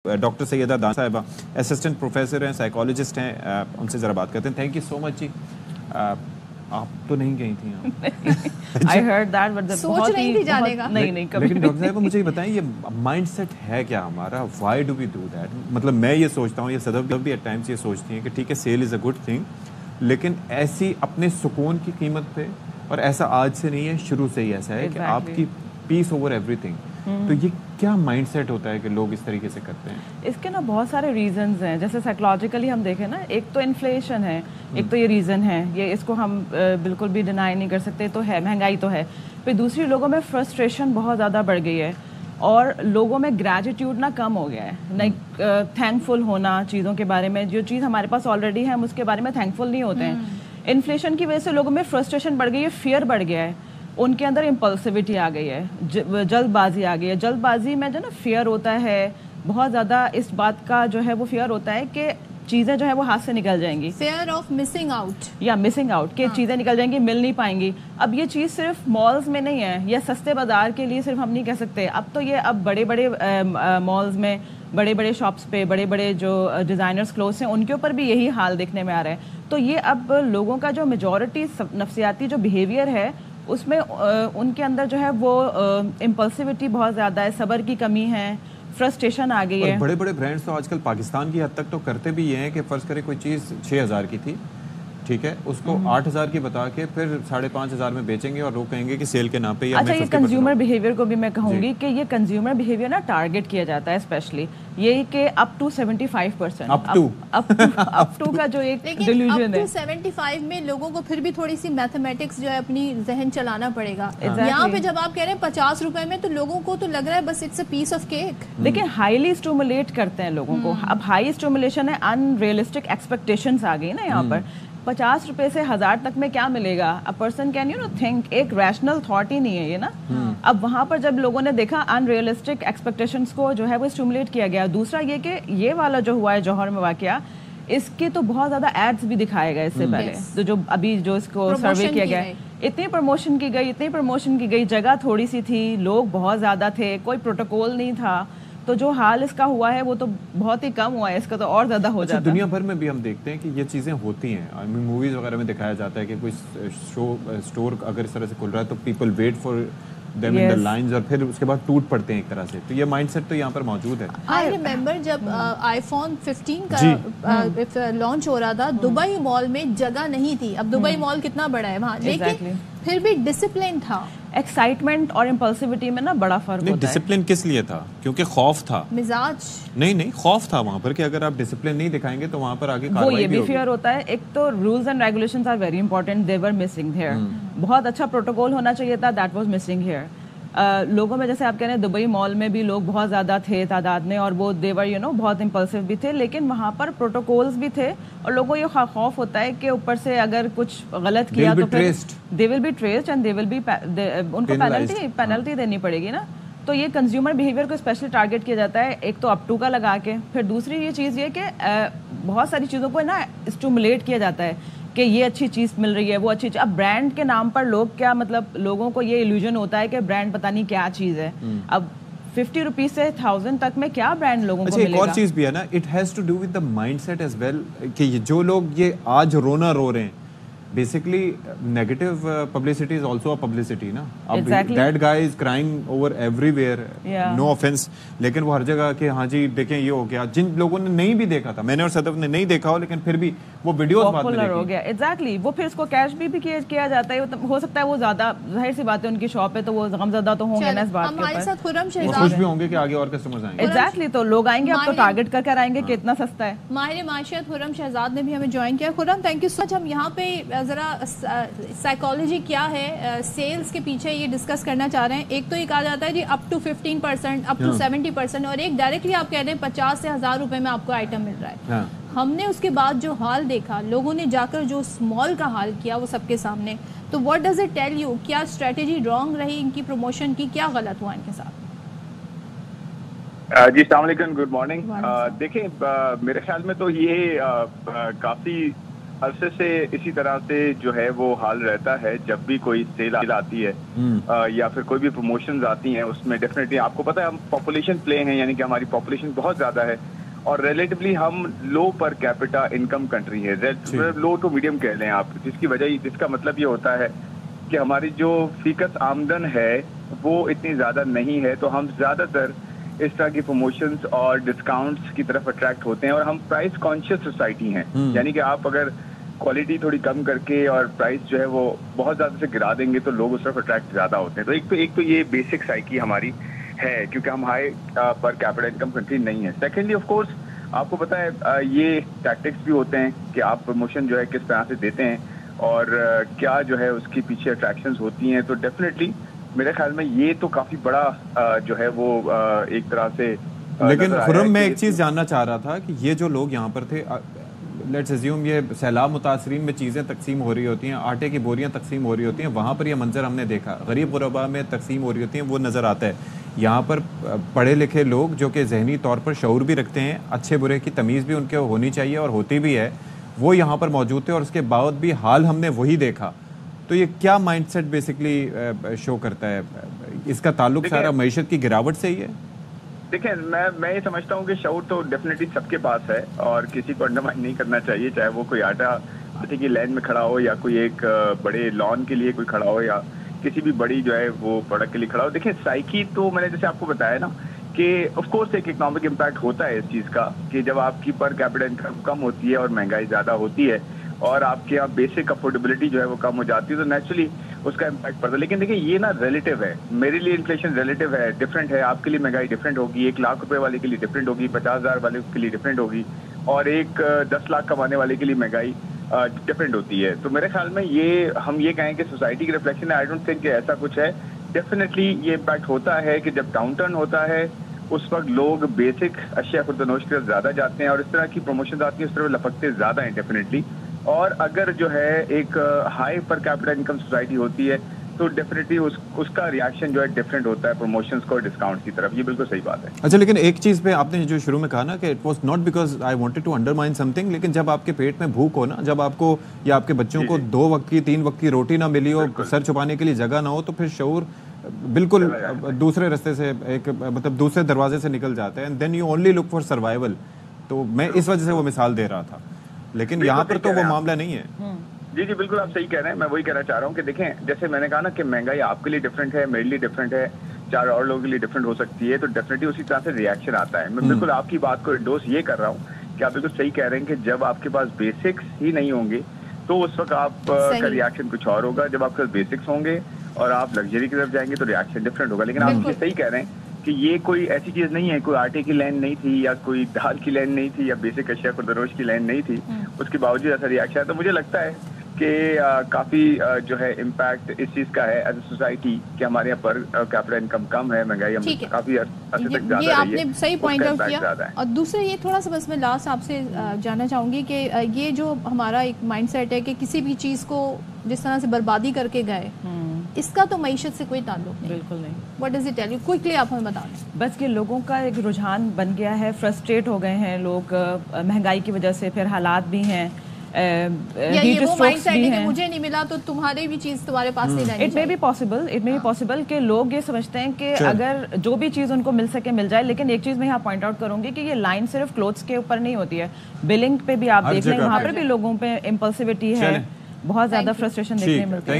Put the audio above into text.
Doctor سیدہ دان صاحبہ assistant professor ہیں، سائیکالوجسٹ ہیں، ان سے ذرا بات کرتے ہیں. تھینک یو سو مچ جی. آپ تو نہیں گئی تھیں؟ I heard that, but سوچ رہی تھی جانے کا. نہیں کبھی. لیکن ڈاکٹر صاحبہ مجھے یہ بتائیں، یہ مائنڈ سیٹ ہے کیا ہمارا؟ Why do we do that? مطلب میں یہ سوچتا ہوں، یہ صدف بھی ایٹ ٹائمس یہ سوچتی ہیں کہ ٹھیک ہے sale is a good thing, لیکن ایسی اپنے سکون کی قیمت پہ، اور ایسا آج سے نہیں ہے، شروع سے ہی ایسا ہے کہ آپ کی پیس اوور ایوری تھنگ. تو یہ کیا مائنڈ سیٹ ہوتا ہے کہ لوگ اس طریقے سے کرتے ہیں؟ اس کے نا بہت سارے ریزنز ہیں. جیسے سائیکولوجیکلی ہم دیکھیں نا، ایک تو انفلیشن ہے، ایک تو یہ ریزن ہے، یہ اس کو ہم بالکل بھی ڈینائی نہیں کر سکتے. تو ہے مہنگائی تو ہے. پھر دوسری لوگوں میں فرسٹریشن بہت زیادہ بڑھ گئی ہے، اور لوگوں میں گریجیٹیوڈ نا کم ہو گیا ہے. لائک تھینک فل ہونا چیزوں کے بارے میں، جو چیز ہمارے پاس آلریڈی ہے ہم اس کے بارے میں تھینک فل نہیں ہوتے ہیں. انفلیشن کی وجہ سے لوگوں میں فرسٹریشن بڑھ گئی ہے، فیئر بڑھ گیا ہے، ان کے اندر امپلسیوٹی آ گئی ہے، جلد بازی آ گئی ہے. جلد بازی میں جو نا فیئر ہوتا ہے بہت زیادہ، اس بات کا جو ہے وہ فیئر ہوتا ہے کہ چیزیں جو ہے وہ ہاتھ سے نکل جائیں گی. فیئر آف مسنگ آؤٹ، یا مسنگ آؤٹ، کہ چیزیں نکل جائیں گی، مل نہیں پائیں گی. اب یہ چیز صرف مالز میں نہیں ہے، یا سستے بازار کے لیے صرف ہم نہیں کہہ سکتے. اب تو یہ اب بڑے بڑے مالز میں، بڑے بڑے شاپس پہ، بڑے بڑے جو ڈیزائنرز کلوتھس ہیں ان کے اوپر بھی یہی حال دیکھنے میں آ رہا ہے. تو یہ اب لوگوں کا جو میجورٹی نفسیاتی جو بیہیویئر ہے، اس میں ان کے اندر جو ہے وہ امپلسیوٹی بہت زیادہ ہے، صبر کی کمی ہے، فرسٹریشن آ گئی ہے. بڑے بڑے برانڈس تو آج کل پاکستان کی حد تک تو کرتے بھی یہ ہیں کہ فرض کرے کوئی چیز 6,000 کی تھی، ٹھیک ہے، اس کو 8,000 کی بتا کے پھر 5,500 میں بیچیں گے، اور لوگ کہیں گے کہ سیل کے نام پہ. اچھا، یہ کنزیومر بیہیویئر کو بھی میں کہوں گی کہ یہ کنزیومر بیہیویئر نا ٹارگٹ کیا جاتا ہے، اسپیشلی یہ کہ اپ ٹو 75%، اپ ٹو کا جو ایک ڈیلیوژن ہے. 75 میں لوگوں کو پھر بھی تھوڑی سی میتھمیٹکس جو ہے اپنی ذہن چلانا پڑے گا. یہاں پہ جب آپ کہہ رہے ہیں 50 روپے میں، تو لوگوں کو تو لگ رہا ہے بس it's a piece of cake. لیکن ہائیلی اسٹیمولیٹ کرتے ہیں لوگوں کو. اب ہائی اسٹیمولیشن ہے، ان ریئلسٹک ایکسپیکٹیشنز آ گئی نا یہاں پر. 50 روپے سے 1,000 تک میں کیا ملے گا؟ a person can think، ایک ریشنل تھاٹ ہی نہیں ہے یہ نا. اب وہاں پر جب لوگوں نے دیکھا ان ریئلسٹک ایکسپیکٹیشنز کو جو ہے وہ اسٹیمولیٹ کیا گیا. دوسرا یہ کہ یہ والا جو ہوا ہے جوہر میں واقعہ، اس کے تو بہت زیادہ ایڈز بھی دکھائے گئے اس سے پہلے. تو جو ابھی جو اس کو سروے کیا گیا، اتنی پروموشن کی گئی، جگہ تھوڑی سی تھی، لوگ بہت زیادہ تھے، کوئی پروٹوکول نہیں تھا. تو جو حال اس کا ہوا ہے وہ تو بہت ہی کم ہوا ہے، اس کا تو اور زیادہ ہو جاتا ہے. دنیا بھر میں بھی ہم دیکھتے ہیں کہ یہ چیزیں ہوتی ہیں. موویز وغیرہ میں دکھایا جاتا ہے کہ کوئی اسٹور اگر اس طرح سے کھل رہا ہے تو people wait for them in the lines، اور پھر اس کے بعد ٹوٹ پڑتے ہیں ایک طرح سے. تو یہ مائنڈ سیٹ تو یہاں پر موجود ہے. I remember جب آئی فون 15 کا لانچ ہو رہا تھا، دبئی مال میں جگہ نہیں تھی. اب دبئی مال کتنا بڑا ہے وہاں، لیکن پھر بھی ڈسپلن تھا. ایکسائٹمنٹ اور امپلسیوٹی میں نا بڑا فرق ہوتا ہے. ڈسپلن کس لیے تھا؟ کیونکہ خوف تھا، مزاج نہیں خوف تھا وہاں پر کہ اگر آپ ڈسپلن نہیں دکھائیں گے تو وہاں پر آگے وہ یہ بھی فیئر ہوتا ہے. ایک تو rules and regulations are very important, they were missing here. بہت اچھا پروٹوکول ہونا چاہیے تھا، دیٹ واز مسنگ ہیئر. لوگوں میں جیسے آپ کہہ رہے ہیں دبئی مال میں بھی لوگ بہت زیادہ تھے تعداد میں، اور وہ دیور بہت امپلسو بھی تھے، لیکن وہاں پر پروٹوکولز بھی تھے، اور لوگوں کو یہ خوف ہوتا ہے کہ اوپر سے اگر کچھ غلط کیا تو پھر they will be traced and they will be, ان کو پینلٹی دینی پڑے گی نا. تو یہ کنزیومر بیہیویئر کو اسپیشلی ٹارگٹ کیا جاتا ہے، ایک تو اپ ٹو کا لگا کے. پھر دوسری یہ چیز یہ کہ بہت ساری چیزوں کو نا اسٹیمولیٹ کیا جاتا ہے کہ یہ اچھی چیز مل رہی ہے، وہ اچھی چیز. اب برانڈ کے نام پر لوگ کیا، مطلب لوگوں کو یہ ایلیوژن ہوتا ہے کہ برانڈ پتہ نہیں کیا چیز ہے. اب 50 روپیز سے 1000 تک میں کیا برانڈ لوگوں کو ملے گا. ایک اور چیز بھی ہے نا، it has to do with the mind set as well, کہ جو لوگ یہ آج رونا رو رہے ہیں، basically negative publicity is also a publicity نا. اب that guy is crying over everywhere, no offence, لیکن وہ ہر جگہ کہ ہاں جی دیکھیں یہ ہو گیا. جن لوگوں نے نہیں بھی دیکھا تھا، میں نے اور صدف نے نہیں دیکھا ہو، لیکن پھر بھی وہ ویڈیوز بعد میں ہو گیا. ایگزیکٹلی، وہ پھر اس کو کیش بھی کیا جاتا ہے. ہو سکتا ہے وہ زیادہ، ظاہر سی بات ہے ان کی شاپ ہے تو وہ غمزدہ تو ہوں گے نا اس بات کے اوپر، خوش بھی ہوں گے کہ آگے اور کسٹمرز آئیں گے. ایگزیکٹلی، تو لوگ آئیں گے اب تو ٹارگٹ کر آئیں گے کہ اتنا سستا ہے. ماہر معیشت خرم شہزاد نے بھی ہمیں جوائن کیا. خرم تھینک یو سو مچ. ہم یہاں پہ ذرا سائیکالوجی کیا ہے سیلز کے پیچھے یہ ڈسکس کرنا چاہ رہے ہیں. ایک تو یہ کہا جاتا ہے جی اپ ٹو 15%، اپ ٹو 70%، اور ایک ڈائریکٹلی آپ کہہ رہے ہیں 50 سے 1000 روپے میں آپ کو آئٹم مل رہا ہے. ہم نے اس کے بعد جو حال دیکھا، لوگوں نے جا کر جو مال کا حال کیا وہ سب کے سامنے. تو what does it tell you? کیا اسٹریٹجی رانگ رہی ان کی پروموشن کی؟ کیا غلط ہوا ان کے ساتھ؟ جی السلام علیکم، گڈ مارننگ. دیکھیں میرے خیال میں تو یہ کافی عرصے سے اسی طرح سے جو ہے وہ حال رہتا ہے. جب بھی کوئی سیل آتی ہے یا پھر کوئی بھی پروموشنز آتی ہیں, اس میں ڈیفینیٹلی آپ کو پتہ ہے ہم پاپولیشن پلے ہیں, یعنی کہ ہماری پاپولیشن بہت زیادہ ہے اور ریلیٹیولی ہم لو پر کیپٹا انکم کنٹری ہے, لو ٹو میڈیم کہہ لیں آپ, جس کی وجہ جس کا مطلب یہ ہوتا ہے کہ ہماری جو فیکس آمدن ہے وہ اتنی زیادہ نہیں ہے, تو ہم زیادہ تر اس طرح کی پروموشنز اور ڈسکاؤنٹس کی طرف اٹریکٹ ہوتے ہیں. اور ہم پرائز کانشیس سوسائٹی ہیں, یعنی کہ آپ اگر کوالٹی تھوڑی کم کر کے اور پرائز جو ہے وہ بہت زیادہ سے گرا دیں گے تو لوگ اس طرف اٹریکٹ زیادہ ہوتے ہیں. تو ایک تو یہ بیسک سائیکی ہماری ہے, کیونکہ ہم ہائی پر کیپٹل انکم کنٹری نہیں ہے. سیکنڈلی آف کورس آپ کو پتہ ہے یہ ٹیکٹکس بھی ہوتے ہیں کہ آپ پروموشن جو ہے کس طرح سے دیتے ہیں اور کیا جو ہے اس کی پیچھے اٹریکشنز ہوتی ہیں. تو ڈیفینیٹلی میرے خیال میں یہ تو کافی بڑا جو ہے وہ ایک طرح سے. لیکن خرم میں ایک چیز جاننا چاہ رہا تھا کہ یہ جو لوگ یہاں پر تھے, لیٹس اسیوم یہ سیلاب متاثرین میں چیزیں تقسیم ہو رہی ہوتی ہیں, آٹے کی بوریاں تقسیم ہو رہی ہوتی ہیں, وہاں پر یہ منظر ہم نے دیکھا, غریب غربا میں تقسیم ہو رہی ہوتی ہیں, وہ نظر آتا ہے. یہاں پر پڑھے لکھے لوگ جو کہ ذہنی طور پر شعور بھی رکھتے ہیں, اچھے برے کی تمیز بھی ان کے ہونی چاہیے اور ہوتی بھی ہے, وہ یہاں پر موجود تھے اور اس کے بعد بھی حال ہم نے وہی دیکھا. تو یہ کیا مائنڈ سیٹ بیسکلی شو کرتا ہے؟ اس کا تعلق سارا معیشت کی گراوٹ سے ہی ہے؟ دیکھیں میں یہ سمجھتا ہوں کہ شعور تو ڈیفینیٹلی سب کے پاس ہے اور کسی کو انڈرمائن نہیں کرنا چاہیے, چاہے وہ کوئی آٹے کی لائن میں کھڑا ہو یا کوئی ایک بڑے لان کے لیے کوئی کھڑا ہو یا کسی بھی بڑی جو ہے وہ پروڈکٹ کے لیے کھڑا ہو. دیکھیں سائیکی تو میں نے جیسے آپ کو بتایا نا کہ آف کورس ایک اکنامک امپیکٹ ہوتا ہے اس چیز کا, کہ جب آپ کی پر کیپٹل انکم کم ہوتی ہے اور مہنگائی زیادہ ہوتی ہے اور آپ کے یہاں بیسک افورڈیبلٹی جو ہے وہ کم ہو جاتی ہے تو نیچرلی اس کا امپیکٹ پڑتا ہے. لیکن دیکھیں یہ نا ریلیٹیو ہے, میرے لیے انفلیشن ریلیٹیو ہے, ڈفرینٹ ہے. آپ کے لیے مہنگائی ڈفرینٹ ہوگی, 1 لاکھ روپے والے کے لیے ڈفرینٹ ہوگی, 50,000 والے کے لیے ڈفرینٹ ہوگی, اور ایک 10 لاکھ کمانے والے کے لیے مہنگائی ڈفرینٹ ہوتی ہے. تو میرے خیال میں یہ ہم یہ کہیں کہ سوسائٹی کی ریفلیکشن ہے. آئی ڈونٹ تھنک کہ ایسا کچھ ہے. ڈیفینیٹلی یہ امپیکٹ ہوتا ہے کہ جب ڈاؤن ٹرن ہوتا ہے اس وقت لوگ بیسک اشیاء خردنوش کی طرف زیادہ جاتے ہیں اور اس طرح کی پروموشن آتی ہیں اس طرف لپکتے زیادہ ہیں ڈیفینیٹلی. اور اگر جو ہے ایک ہائی پر کیپٹل انکم سوسائٹی ہوتی ہے تو ڈیفینیٹلی اس کا ریاکشن جو ہے ڈفرینٹ ہوتا ہے پروموشنز کو اور ڈسکاؤنٹ کی طرف. یہ بالکل صحیح بات ہے. اچھا, لیکن ایک چیز پہ آپ نے جو شروع میں کہا نا کہ it was not because I wanted to undermine something, لیکن جب آپ کے پیٹ میں بھوک ہو نا, جب آپ کو یا آپ کے بچوں کو 2 وقت کی 3 وقت کی روٹی نہ ملی ہو, سر چھپانے کے لیے جگہ نہ ہو, تو پھر شعور بالکل دوسرے رستے سے ایک مطلب دوسرے دروازے سے نکل جاتا ہے. And then you only look for survival. تو میں اس وجہ سے وہ مثال دے رہا تھا, لیکن یہاں پر تو وہ معاملہ نہیں ہے. جی بالکل آپ صحیح کہہ رہے ہیں. میں وہی کہنا چاہ رہا ہوں کہ دیکھیں جیسے میں نے کہا نا کہ مہنگائی آپ کے لیے ڈفرینٹ ہے, میرے لیے ڈفرینٹ ہے, 4 اور لوگوں کے لیے ڈفرینٹ ہو سکتی ہے, تو ڈیفینیٹلی اسی طرح سے ریئیکشن آتا ہے. میں بالکل آپ کی بات کو انڈورس یہ کر رہا ہوں کہ آپ بالکل صحیح کہہ رہے ہیں کہ جب آپ کے پاس بیسکس ہی نہیں ہوں گے تو اس وقت آپ کا ریئیکشن کچھ اور ہوگا. جب آپ کے پاس بیسکس ہوں گے اور آپ لگژری کی طرف جائیں گے تو ریئیکشن ڈفرینٹ ہوگا. لیکن آپ یہ صحیح کہہ رہے ہیں کہ یہ کوئی ایسی چیز نہیں ہے, کوئی آٹے کی لائن نہیں تھی یا کوئی دال کی لائن نہیں تھی یا بیسک اشیاء خردنوش کی لائن نہیں تھی, اس کے باوجود ایسا ریئیکشن ہے. تو مجھے لگتا ہے کہ کافی جو ہے امپیکٹ اس چیز کا ہے ایز اے سوسائٹی کہ ہمارے یہاں پر کیپٹل انکم کم ہے, مہنگائی ہم کافی عرصے تک زیادہ رہی ہے. یہ آپ نے صحیح پوائنٹ آؤٹ کیا. اور دوسرے یہ تھوڑا سا بس میں لاسٹ آپ سے جاننا چاہوں گی کہ یہ جو ہمارا ایک مائنڈ سیٹ ہے کہ کسی بھی چیز کو جس طرح سے بربادی کر کے گئے, اس کا تو معیشت سے کوئی تعلق نہیں. بالکل نہیں. What does it tell you quickly آپ ہمیں بتا دیں. بس کہ لوگوں کا ایک رجحان بن گیا ہے, فرسٹریٹ ہو گئے ہیں لوگ مہنگائی کی وجہ سے, پھر حالات بھی ہیں, یہ وہ مائنڈ سیٹ ہے کہ مجھے نہیں ملا تو تمہاری بھی چیز تمہارے پاس نہیں رہنی چاہیے. اٹ مے بی پاسبل کہ لوگ یہ سمجھتے ہیں کہ اگر جو بھی چیز ان کو مل سکے مل جائے. لیکن ایک چیز میں یہاں پوائنٹ آؤٹ کروں گی کہ یہ لائن صرف کلوتھس کے اوپر نہیں ہوتی ہے, بلنگ پہ بھی آپ دیکھ لیں, وہاں پر بھی لوگوں پہ امپلسیوٹی ہے, بہت زیادہ فرسٹریشن دیکھنے ملتی ہے.